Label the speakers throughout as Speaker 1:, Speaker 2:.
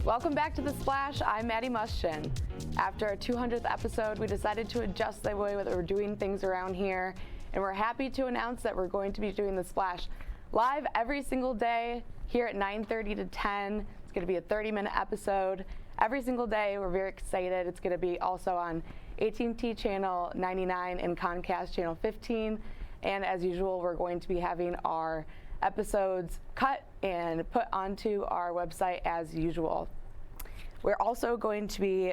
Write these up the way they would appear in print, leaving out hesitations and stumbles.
Speaker 1: Welcome back to The Splash. I'm Maddie Mustion. After our 200th episode, we decided to adjust the way that we're doing things around here, and we're happy to announce that we're going to be doing The Splash live every single day here at 9:30 to 10. It's going to be a 30-minute episode every single day. We're very excited. It's going to be also on AT&T Channel 99 and Comcast Channel 15. And as usual, we're going to be having our episodes cut and put onto our website as usual. We're also going to be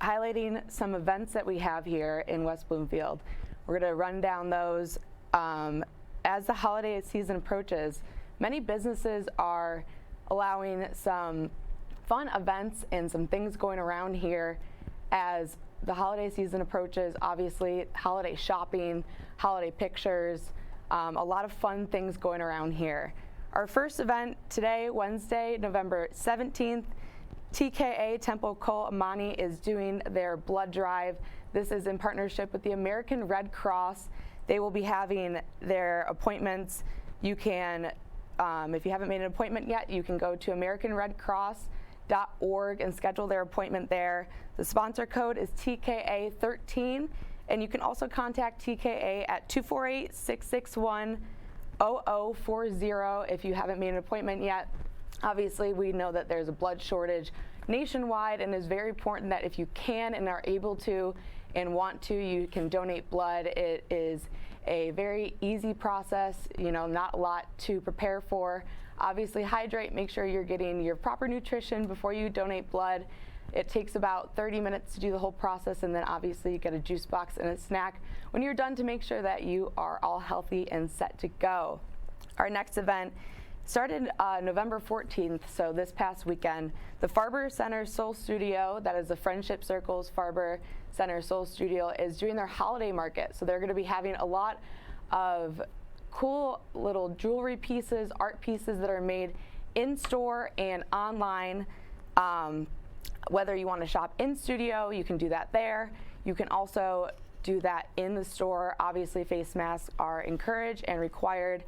Speaker 1: highlighting some events that we have here in West Bloomfield. We're going to run down those as the holiday season approaches. Many businesses are allowing some fun events and some things going around here as the holiday season approaches. Obviously, holiday shopping, holiday pictures, a lot of fun things going around here. Our first event today, Wednesday, November 17th, TKA Temple Kol Amani is doing their blood drive. This is in partnership with the American Red Cross. They will be having their appointments. You can, if you haven't made an appointment yet, you can go to AmericanRedCross.org and schedule their appointment there. The sponsor code is TKA13, and you can also contact TKA at 248-661-0040 if you haven't made an appointment yet. Obviously, we know that there's a blood shortage nationwide, and it's very important that if you can and are able to and want to, you can donate blood. It is a very easy process, not a lot to prepare for. Obviously, hydrate, make sure you're getting your proper nutrition before you donate blood. It takes about 30 minutes to do the whole process, and then obviously you get a juice box and a snack when you're done to make sure that you are all healthy and set to go. Our next event started November 14th, so this past weekend. The Farber Center Soul Studio, that is the Friendship Circle's Farber Center Soul Studio, is doing their holiday market. So they're going to be having a lot of cool little jewelry pieces, art pieces that are made in store and online. Whether you want to shop in studio, you can do that there. You can also do that in the store. Obviously, face masks are encouraged and required.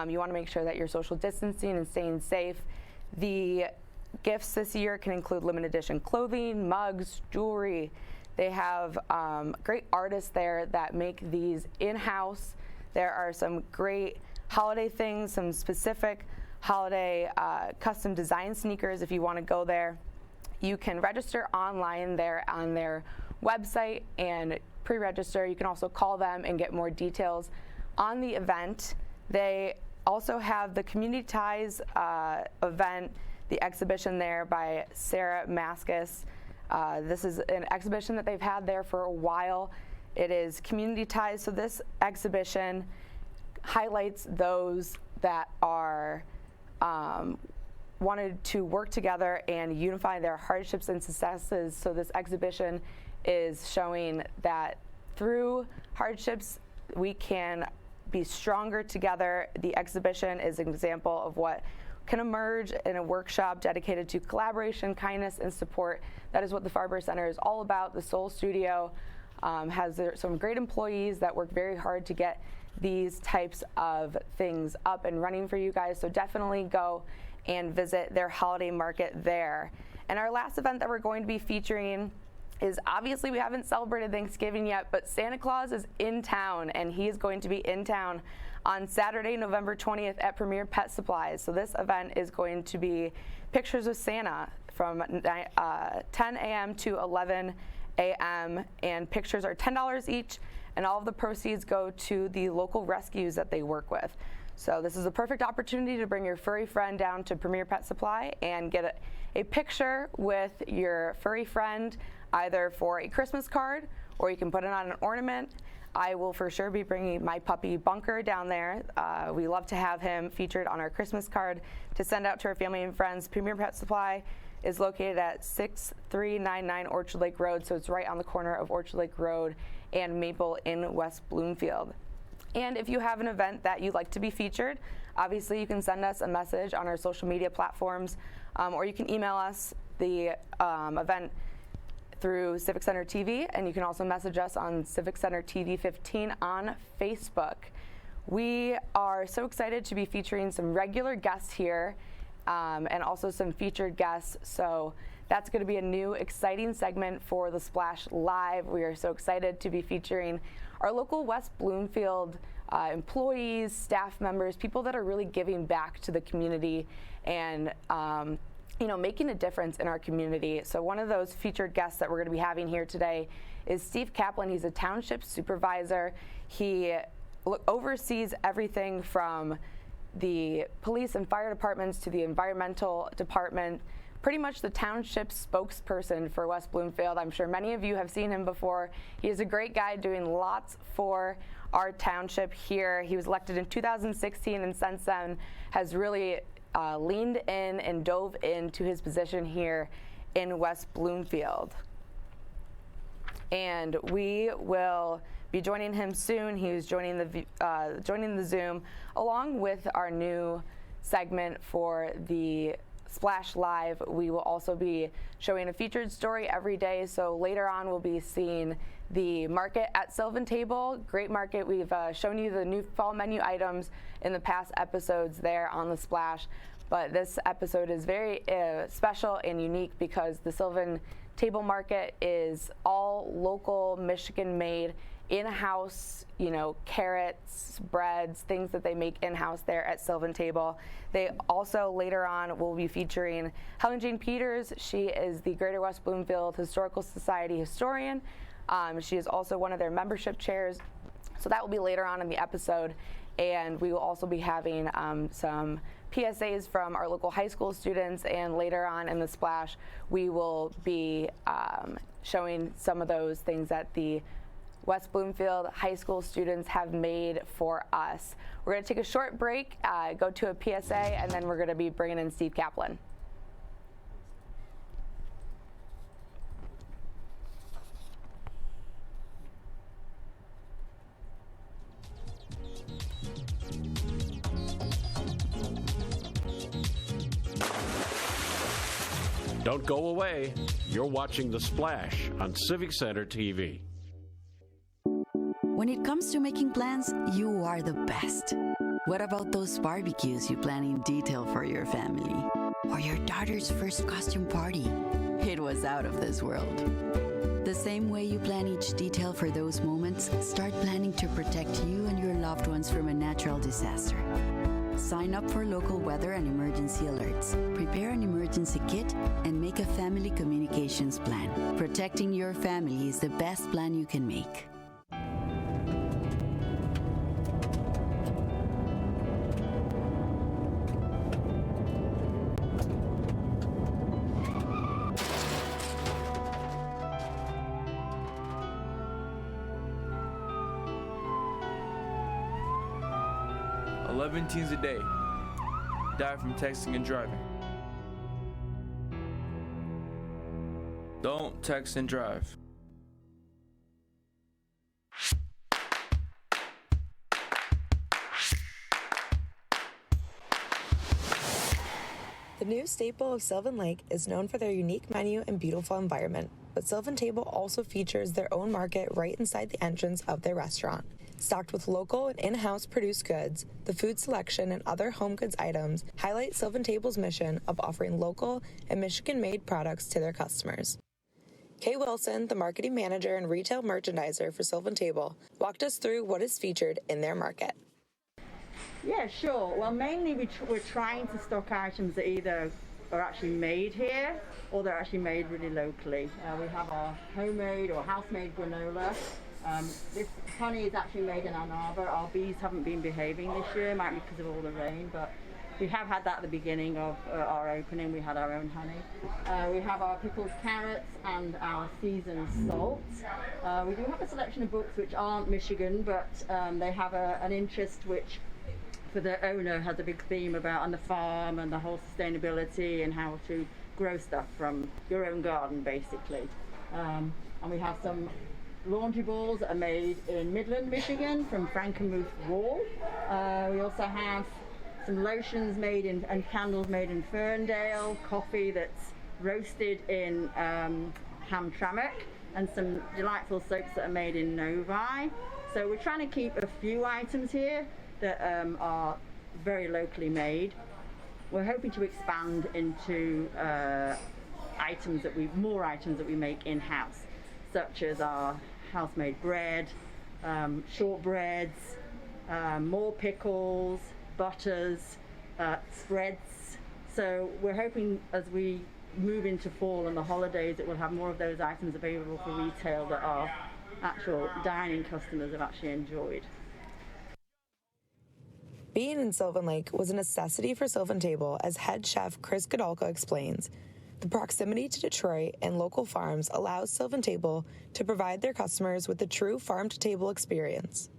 Speaker 1: You want to make sure that you're social distancing and staying safe. The gifts this year can include limited edition clothing, mugs, jewelry. They have great artists there that make these in-house. There are some great holiday things, some specific holiday custom design sneakers if you want to go there. You can register online there on their website and pre-register. You can also call them and get more details on the event. They also have the Community Ties event, the exhibition there by Sarah Maskus. This is an exhibition that they've had there for a while. It is Community Ties, so this exhibition highlights those that are wanted to work together and unify their hardships and successes. So this exhibition is showing that through hardships we can be stronger together. The exhibition is an example of what can emerge in a workshop dedicated to collaboration, kindness, and support. That is what the Farber Center is all about. The Soul Studio has some great employees that work very hard to get these types of things up and running for you guys. So definitely go and visit their holiday market there. And our last event that we're going to be featuring is, obviously we haven't celebrated Thanksgiving yet, but Santa Claus is in town, and he is going to be in town on Saturday, November 20th at Premier Pet Supplies. So this event is going to be Pictures of Santa from 10 a.m. to 11 a.m. and pictures are $10 each, and all of the proceeds go to the local rescues that they work with. So this is a perfect opportunity to bring your furry friend down to Premier Pet Supply and get a picture with your furry friend, either for a Christmas card or you can put it on an ornament. I will for sure be bringing my puppy Bunker down there. We love to have him featured on our Christmas card to send out to our family and friends. Premier Pet Supply is located at 6399 Orchard Lake Road, so it's right on the corner of Orchard Lake Road and Maple in West Bloomfield. And if you have an event that you'd like to be featured, obviously you can send us a message on our social media platforms, or you can email us the event through Civic Center TV, and you can also message us on Civic Center TV 15 on Facebook. We are so excited to be featuring some regular guests here and also some featured guests. So that's going to be a new exciting segment for the Splash Live. We are so excited to be featuring our local West Bloomfield employees, staff members, people that are really giving back to the community and making a difference in our community. So one of those featured guests that we're going to be having here today is Steve Kaplan. He's a Township Supervisor. He oversees everything from the police and fire departments to the environmental department, pretty much the township spokesperson for West Bloomfield. I'm sure many of you have seen him before. He is a great guy doing lots for our township here. He was elected in 2016 and since then has really leaned in and dove into his position here in West Bloomfield. And we will be joining him soon. He's joining the Zoom along with our new segment for the Splash Live. We will also be showing a featured story every day. So later on, we'll be seeing the market at Sylvan Table. Great market. We've shown you the new fall menu items in the past episodes there on the Splash. But this episode is very special and unique because the Sylvan Table Market is all local, Michigan-made, in-house, carrots, breads, things that they make in-house there at Sylvan Table. They also later on will be featuring Hele Jane Peters. She is the Greater West Bloomfield Historical Society historian. She is also one of their membership chairs. So that will be later on in the episode. And we will also be having some PSAs from our local high school students, and later on in the Splash, we will be showing some of those things that the West Bloomfield high school students have made for us. We're going to take a short break, go to a PSA, and then we're going to be bringing in Steve Kaplan.
Speaker 2: Don't go away. You're watching The Splash on Civic Center TV.
Speaker 3: When it comes to making plans, you are the best. What about those barbecues you plan in detail for your family? Or your daughter's first costume party? It was out of this world. The same way you plan each detail for those moments, start planning to protect you and your loved ones from a natural disaster. Sign up for local weather and emergency alerts. Prepare an emergency kit and make a family communications plan. Protecting your family is the best plan you can make.
Speaker 4: Teens a day die from texting and driving. Don't text and drive.
Speaker 5: The new staple of Sylvan Lake is known for their unique menu and beautiful environment, but Sylvan Table also features their own market right inside the entrance of their restaurant. Stocked with local and in-house produced goods, the food selection and other home goods items highlight Sylvan Table's mission of offering local and Michigan-made products to their customers. Kay Wilson, the marketing manager and retail merchandiser for Sylvan Table, walked us through what is featured in their market.
Speaker 6: Yeah, sure. Well, mainly we're trying to stock items that either are actually made here or they're actually made really locally. We have our homemade or house-made granola. This honey is actually made in Ann Arbor. Our bees haven't been behaving this year, might be because of all the rain, but we have had that at the beginning of our opening. We had our own honey. We have our pickled carrots and our seasoned salt. We do have a selection of books which aren't Michigan, but they have an interest which, for the owner, has a big theme about on the farm and the whole sustainability and how to grow stuff from your own garden, basically. And we have some laundry balls that are made in Midland, Michigan, from Frankenmuth Wool. We also have some lotions made in and candles made in Ferndale, coffee that's roasted in Hamtramck, and some delightful soaps that are made in Novi. So we're trying to keep a few items here that are very locally made. we're hoping to expand into more items that we make in-house, such as our house-made bread, shortbreads, more pickles, butters, spreads. So we're hoping as we move into fall and the holidays that we'll have more of those items available for retail that our actual dining customers have actually enjoyed.
Speaker 5: Being in Sylvan Lake was a necessity for Sylvan Table, as head chef Chris Godolka explains. The proximity to Detroit and local farms allows Sylvan Table to provide their customers with a true farm-to-table experience.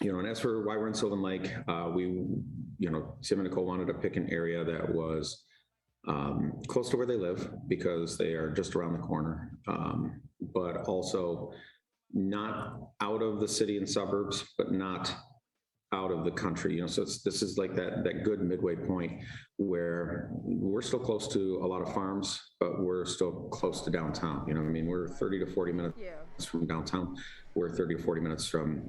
Speaker 7: And as for why we're in Sylvan Lake, Sam and Nicole wanted to pick an area that was close to where they live because they are just around the corner, but also not out of the city and suburbs, but not out of the country. So this is like that good midway point where we're still close to a lot of farms, but we're still close to downtown. We're 30 to 40 minutes from downtown. We're 30 to 40 minutes from,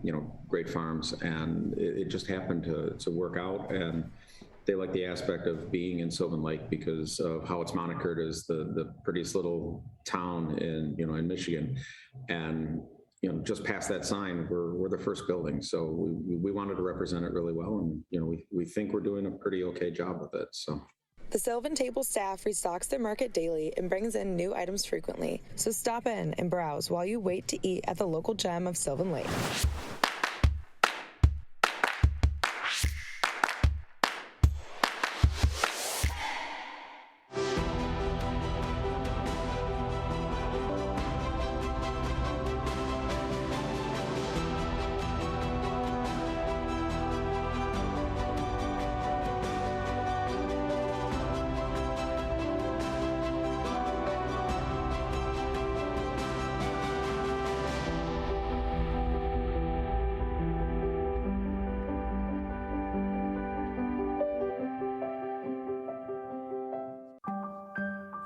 Speaker 7: great farms, and it just happened to work out. And they like the aspect of being in Sylvan Lake because of how it's monikered as the prettiest little town in Michigan. And just past that sign, we're the first building. So we wanted to represent it really well. And, we think we're doing a pretty okay job with it. So.
Speaker 5: The Sylvan Table staff restocks their market daily and brings in new items frequently. So stop in and browse while you wait to eat at the local gem of Sylvan Lake.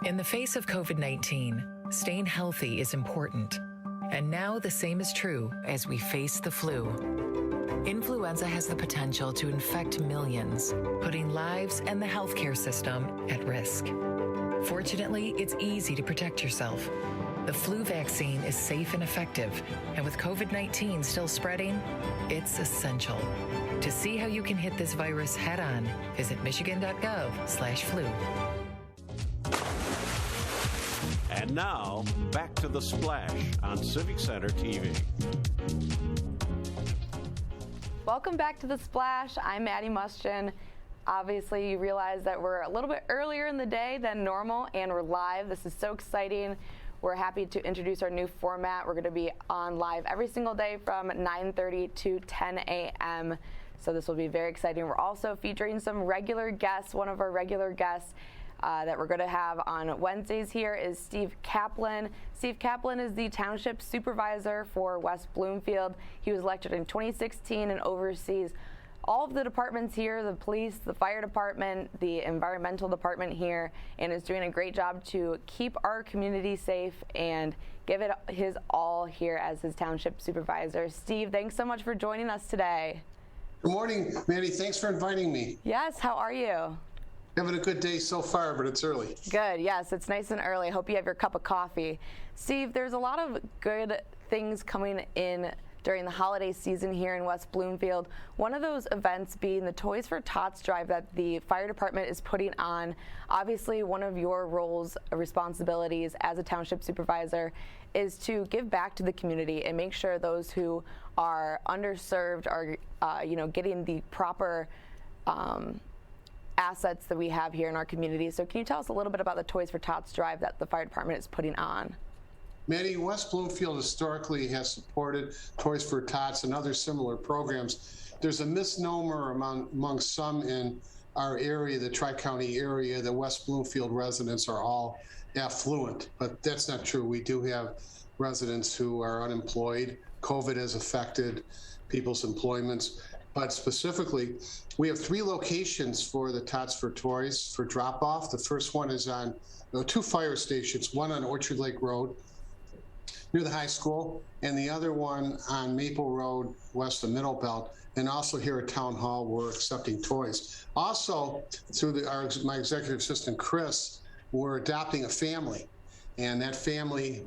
Speaker 8: In the face of COVID-19, staying healthy is important. And now the same is true as we face the flu. Influenza has the potential to infect millions, putting lives and the healthcare system at risk. Fortunately, it's easy to protect yourself. The flu vaccine is safe and effective, and with COVID-19 still spreading, it's essential. To see how you can hit this virus head-on, visit michigan.gov/flu.
Speaker 2: And now, back to The Splash on Civic Center TV.
Speaker 1: Welcome back to The Splash. I'm Maddie Mustion. Obviously, you realize that we're a little bit earlier in the day than normal, and we're live. This is so exciting. We're happy to introduce our new format. We're going to be on live every single day from 9:30 to 10 a.m. So this will be very exciting. We're also featuring some regular guests. One of our regular guests that we're going to have on Wednesdays here is Steve Kaplan. Steve Kaplan is the Township Supervisor for West Bloomfield. He was elected in 2016 and oversees all of the departments here, the police, the fire department, the environmental department here, and is doing a great job to keep our community safe and give it his all here as his Township Supervisor. Steve, thanks so much for joining us today.
Speaker 9: Good morning, Maddie. Thanks for inviting me.
Speaker 1: Yes, how are you?
Speaker 9: Having a good day so far, but it's early.
Speaker 1: Good, yes, it's nice and early. I hope you have your cup of coffee. Steve, there's a lot of good things coming in during the holiday season here in West Bloomfield. One of those events being the Toys for Tots drive that the fire department is putting on. Obviously, one of your roles, responsibilities as a township supervisor is to give back to the community and make sure those who are underserved are, getting the proper assets that we have here in our community. So can you tell us a little bit about the Toys for Tots drive that the fire department is putting on?
Speaker 9: Maddie, West Bloomfield historically has supported Toys for Tots and other similar programs. There's a misnomer among some in our area, the Tri-County area, that West Bloomfield residents are all affluent, but that's not true. We do have residents who are unemployed. COVID has affected people's employments. But specifically, we have 3 locations for the Tots for Toys for drop-off. The first one is on 2 fire stations, one on Orchard Lake Road near the high school, and the other one on Maple Road, west of Middle Belt, and also here at Town Hall, we're accepting toys. Also, through my executive assistant, Chris, we're adopting a family, and that family,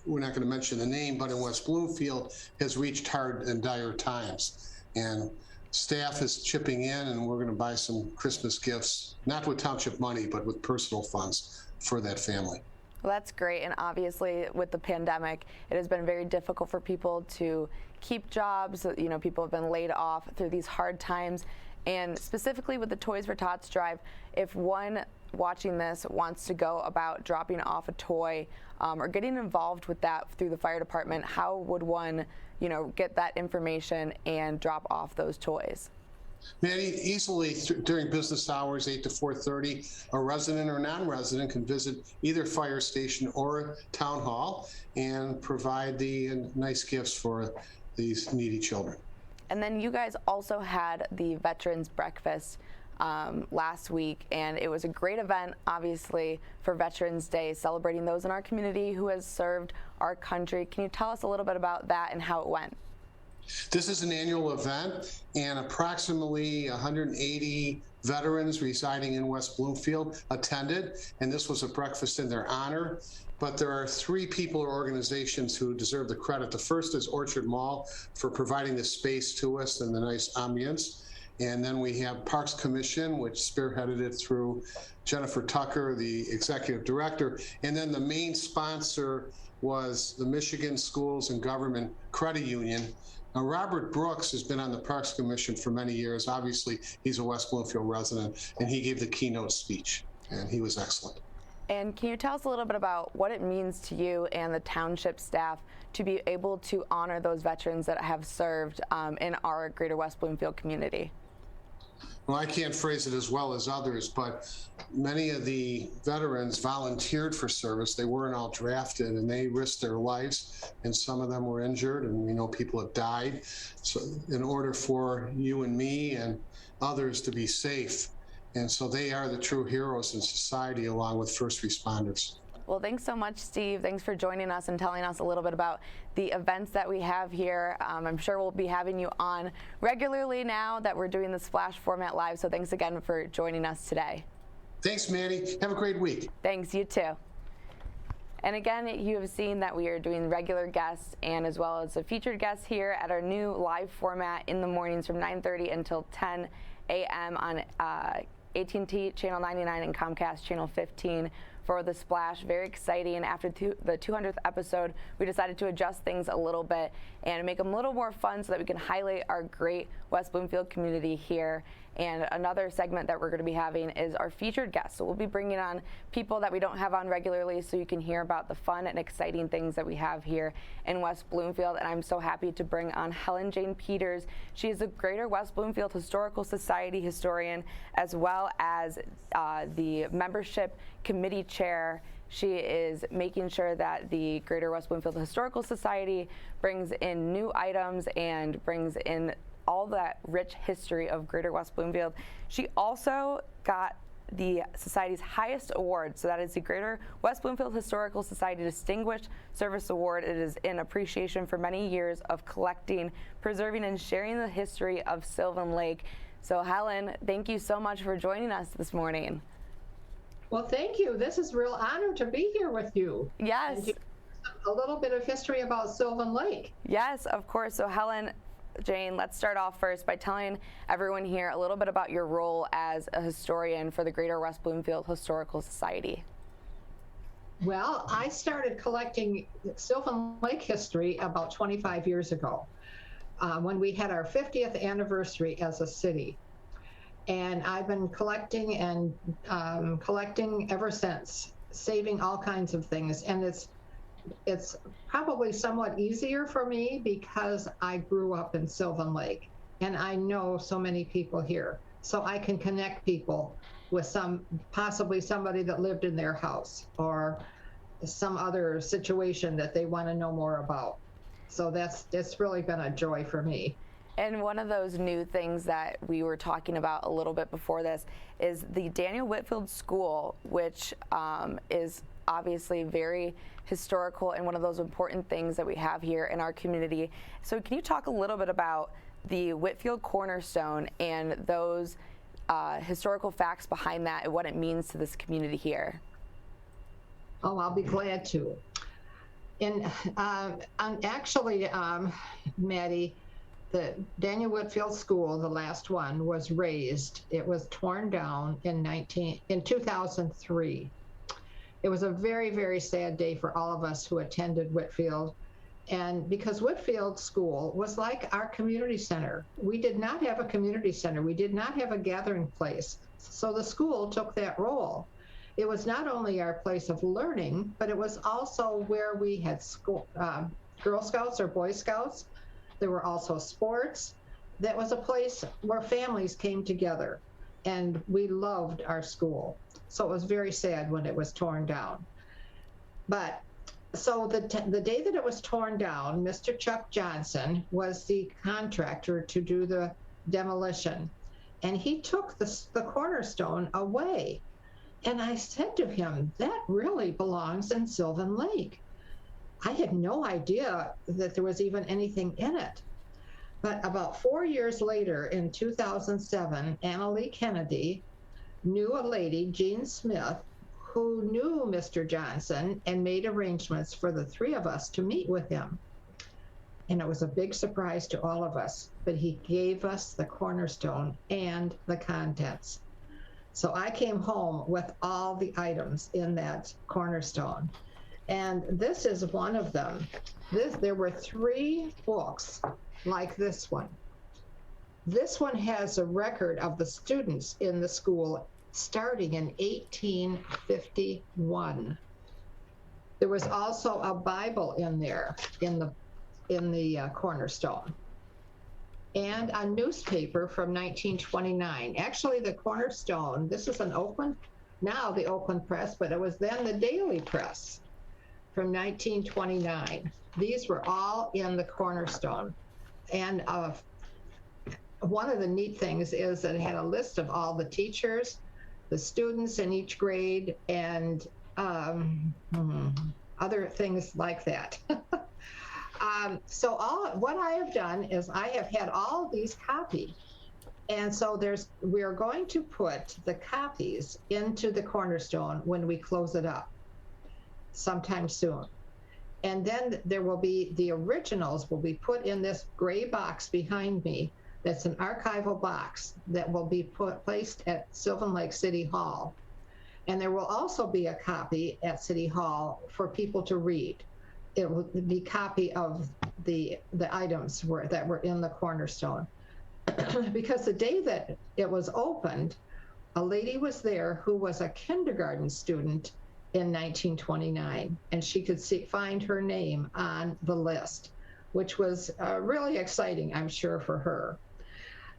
Speaker 9: we're not going to mention the name, but in West Bloomfield, has reached hard and dire times. And staff is chipping in, and we're going to buy some Christmas gifts, not with township money, but with personal funds for that family.
Speaker 1: Well, that's great. And obviously with the pandemic, it has been very difficult for people to keep jobs. You know, people have been laid off through these hard times. And specifically with the Toys for Tots drive, if one watching this wants to go about dropping off a toy or getting involved with that through the fire department, how would one, you know, get that information and drop off those toys?
Speaker 9: Maddie, easily during business hours, 8 to 4:30, a resident or non-resident can visit either fire station or town hall and provide the nice gifts for these needy children.
Speaker 1: And then you guys also had the Veterans Breakfast last week, and it was a great event, obviously, for Veterans Day, celebrating those in our community who has served our country. Can you tell us a little bit about that and how it went?
Speaker 9: This is an annual event, and approximately 180 veterans residing in West Bloomfield attended, and this was a breakfast in their honor. But there are 3 people or organizations who deserve the credit. The first is Orchard Mall for providing the space to us and the nice ambience. And then we have Parks Commission, which spearheaded it through Jennifer Tucker, the executive director. And then the main sponsor was the Michigan Schools and Government Credit Union. Now, Robert Brooks has been on the Parks Commission for many years. Obviously, he's a West Bloomfield resident, and he gave the keynote speech, and he was excellent.
Speaker 1: And can you tell us a little bit about what it means to you and the township staff to be able to honor those veterans that have served in our greater West Bloomfield community?
Speaker 9: Well, I can't phrase it as well as others, but many of the veterans volunteered for service. They weren't all drafted, and they risked their lives, and some of them were injured, and we know people have died. So in order for you and me and others to be safe, and so they are the true heroes in society along with first responders.
Speaker 1: Well, thanks so much, Steve. Thanks for joining us and telling us a little bit about the events that we have here. I'm sure we'll be having you on regularly now that we're doing the Splash format live. So thanks again for joining us today.
Speaker 9: Thanks, Maddie. Have a great week.
Speaker 1: Thanks, you too. And again, you have seen that we are doing regular guests and as well as a featured guest here at our new live format in the mornings from 9:30 until 10 a.m. on AT&T Channel 99 and Comcast Channel 15 for the Splash. Very exciting. After the 200th episode, we decided to adjust things a little bit and make them a little more fun so that we can highlight our great West Bloomfield community here. And another segment that we're going to be having is our featured guests. So we'll be bringing on people that we don't have on regularly so you can hear about the fun and exciting things that we have here in West Bloomfield. And I'm so happy to bring on Hele Jane Peters. She is the Greater West Bloomfield Historical Society historian, as well as the membership committee chair. She is making sure that the Greater West Bloomfield Historical Society brings in new items and brings in all that rich history of Greater West Bloomfield. She also got the Society's highest award, so that is the Greater West Bloomfield Historical Society Distinguished Service Award. It is in appreciation for many years of collecting, preserving, and sharing the history of Sylvan Lake. So Helen, thank you so much for joining us this morning.
Speaker 10: Well, thank you. This is a real honor to be here with you.
Speaker 1: Yes.
Speaker 10: And a little bit of history about Sylvan Lake.
Speaker 1: Yes, of course. So Helen, Jane, let's start off first by telling everyone here a little bit about your role as a historian for the Greater West Bloomfield Historical Society.
Speaker 10: Well, I started collecting Sylvan Lake history about 25 years ago when we had our 50th anniversary as a city. And I've been collecting and collecting ever since, saving all kinds of things. And it's probably somewhat easier for me because I grew up in Sylvan Lake and I know so many people here. So I can connect people with possibly somebody that lived in their house or some other situation that they want to know more about. So it's really been a joy for me.
Speaker 1: And one of those new things that we were talking about a little bit before this is the Daniel Whitfield School, which is obviously very historical and one of those important things that we have here in our community. So can you talk a little bit about the Whitfield Cornerstone and those historical facts behind that and what it means to this community here?
Speaker 10: Oh, I'll be glad to. And actually, Maddie, the Daniel Whitfield School, the last one, was razed. It was torn down in 2003. It was a very, very sad day for all of us who attended Whitfield. And because Whitfield School was like our community center. We did not have a community center. We did not have a gathering place. So the school took that role. It was not only our place of learning, but it was also where we had school, Girl Scouts or Boy Scouts. There were also sports. That was a place where families came together, and we loved our school. So it was very sad when it was torn down. But so the day that it was torn down, Mr. Chuck Johnson was the contractor to do the demolition, and he took the cornerstone away. And I said to him, that really belongs in Sylvan Lake. I had no idea that there was even anything in it. But about 4 years later, in 2007, Annalee Kennedy knew a lady, Jean Smith, who knew Mr. Johnson and made arrangements for the three of us to meet with him. And it was a big surprise to all of us, but he gave us the cornerstone and the contents. So I came home with all the items in that cornerstone. And this is one of them. There were 3 books like this one. This one has a record of the students in the school starting in 1851. There was also a Bible in there in the cornerstone, and a newspaper from 1929. Actually, the Cornerstone, this is an Oakland, now the Oakland Press, but it was then the Daily Press from 1929. These were all in the Cornerstone. And one of the neat things is that it had a list of all the teachers, the students in each grade, and other things like that. So what I have done is I have had all of these copied. And so we are going to put the copies into the Cornerstone when we close it up sometime soon. And then there will be, the originals will be put in this gray box behind me. That's an archival box that will be placed at Sylvan Lake City Hall. And there will also be a copy at City Hall for people to read. It will be a copy of the items that were in the Cornerstone. Because the day that it was opened, a lady was there who was a kindergarten student in 1929, and she could find her name on the list, which was really exciting, I'm sure, for her.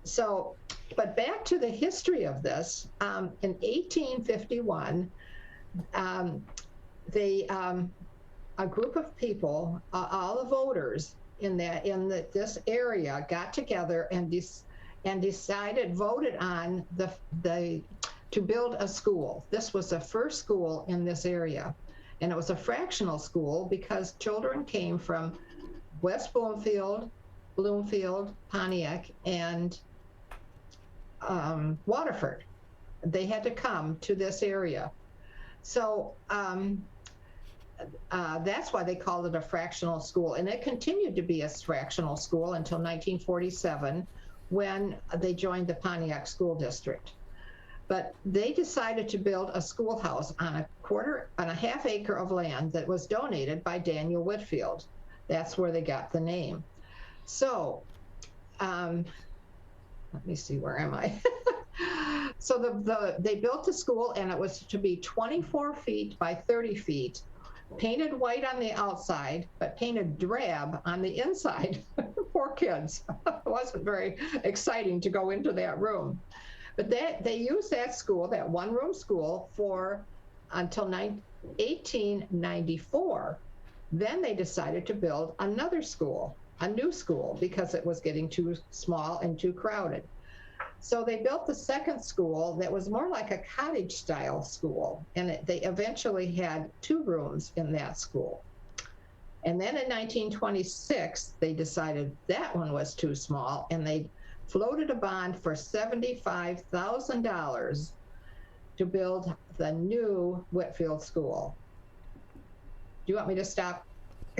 Speaker 10: So, but back to the history of this, in 1851, a group of people, all the voters in this area, got together and voted on to build a school. This was the first school in this area, and it was a fractional school because children came from West Bloomfield, Pontiac, and Waterford. They had to come to this area. So that's why they called it a fractional school. And it continued to be a fractional school until 1947 when they joined the Pontiac School District. But they decided to build a schoolhouse on a half acre of land that was donated by Daniel Whitfield. That's where they got the name. So, let me see, where am I? So they built the school, and it was to be 24 feet by 30 feet, painted white on the outside, but painted drab on the inside. Poor kids. It wasn't very exciting to go into that room. But they used that school, that one-room school, until 1894. Then they decided to build another school, a new school, because it was getting too small and too crowded. So they built the second school that was more like a cottage style school, and they eventually had 2 rooms in that school. And then in 1926, they decided that one was too small, and they floated a bond for $75,000 to build the new Whitfield School. Do you want me to stop?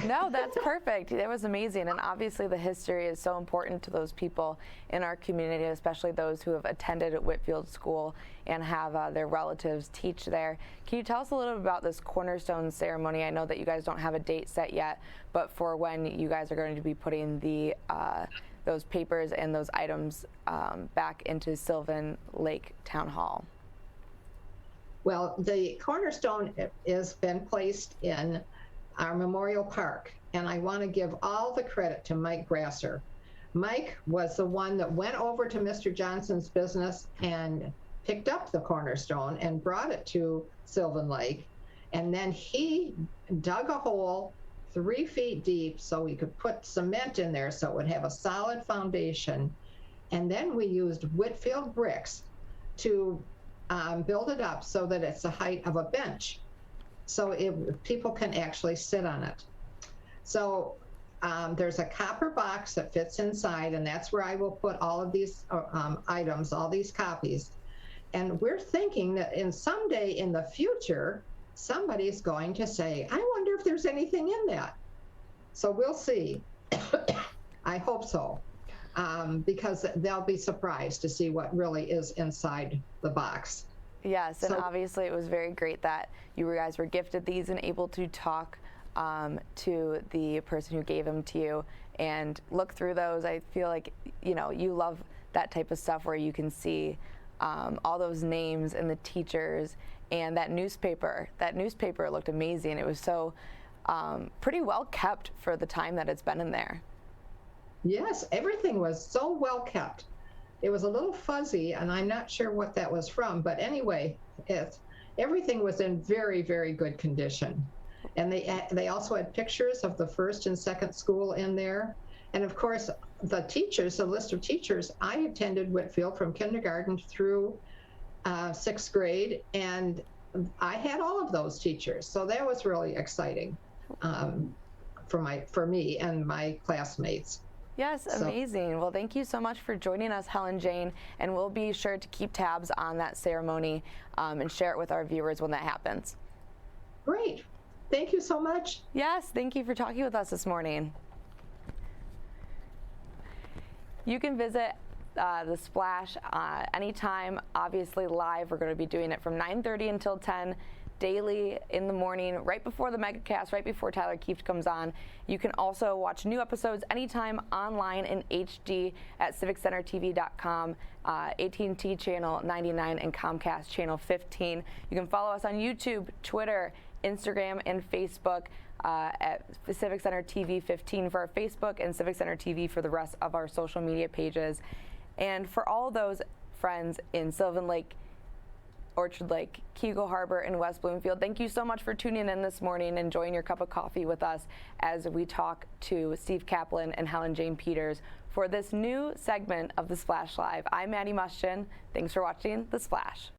Speaker 1: No, that's perfect. That was amazing. And obviously the history is so important to those people in our community, especially those who have attended at Whitfield School and have their relatives teach there. Can you tell us a little bit about this Cornerstone Ceremony? I know that you guys don't have a date set yet, but for when you guys are going to be putting the those papers and those items back into Sylvan Lake Town Hall.
Speaker 10: Well, the Cornerstone has been placed in our Memorial Park, and I want to give all the credit to Mike Grasser. Mike was the one that went over to Mr. Johnson's business and picked up the Cornerstone and brought it to Sylvan Lake, and then he dug a hole 3 feet deep so we could put cement in there so it would have a solid foundation, and then we used Whitfield bricks to build it up so that it's the height of a bench, so people can actually sit on it. So there's a copper box that fits inside, and that's where I will put all of these items, all these copies. And we're thinking that someday in the future, somebody's going to say, I wonder if there's anything in that. So we'll see. I hope so, because they'll be surprised to see what really is inside the box.
Speaker 1: Yes, and obviously it was very great that you guys were gifted these and able to talk to the person who gave them to you and look through those. I feel like, you know, you love that type of stuff where you can see all those names and the teachers and that newspaper. That newspaper looked amazing. It was so pretty well kept for the time that it's been in there.
Speaker 10: Yes, everything was so well kept. It was a little fuzzy, and I'm not sure what that was from, but anyway, everything was in very, very good condition. And they also had pictures of the first and second school in there. And of course, the teachers, the list of teachers, I attended Whitfield from kindergarten through 6th grade, and I had all of those teachers. So that was really exciting for me and my classmates.
Speaker 1: Yes, amazing. Well, thank you so much for joining us, Helen Jane, and we'll be sure to keep tabs on that ceremony and share it with our viewers when that happens.
Speaker 10: Great. Thank you so much.
Speaker 1: Yes, thank you for talking with us this morning. You can visit the Splash anytime, obviously live. We're going to be doing it from 9:30 until 10 daily in the morning, right before the megacast, right before Tyler Keefe comes on. You can also watch new episodes anytime online in HD at civiccentertv.com, AT&T channel 99 and Comcast channel 15. You can follow us on YouTube, Twitter, Instagram, and Facebook at Civic Center TV 15 for our Facebook and Civic Center TV for the rest of our social media pages. And for all those friends in Sylvan Lake, Orchard Lake, Keego Harbor, and West Bloomfield, thank you so much for tuning in this morning and enjoying your cup of coffee with us as we talk to Steve Kaplan and Hele Jane Peters for this new segment of The Splash Live. I'm Maddie Mustion. Thanks for watching The Splash.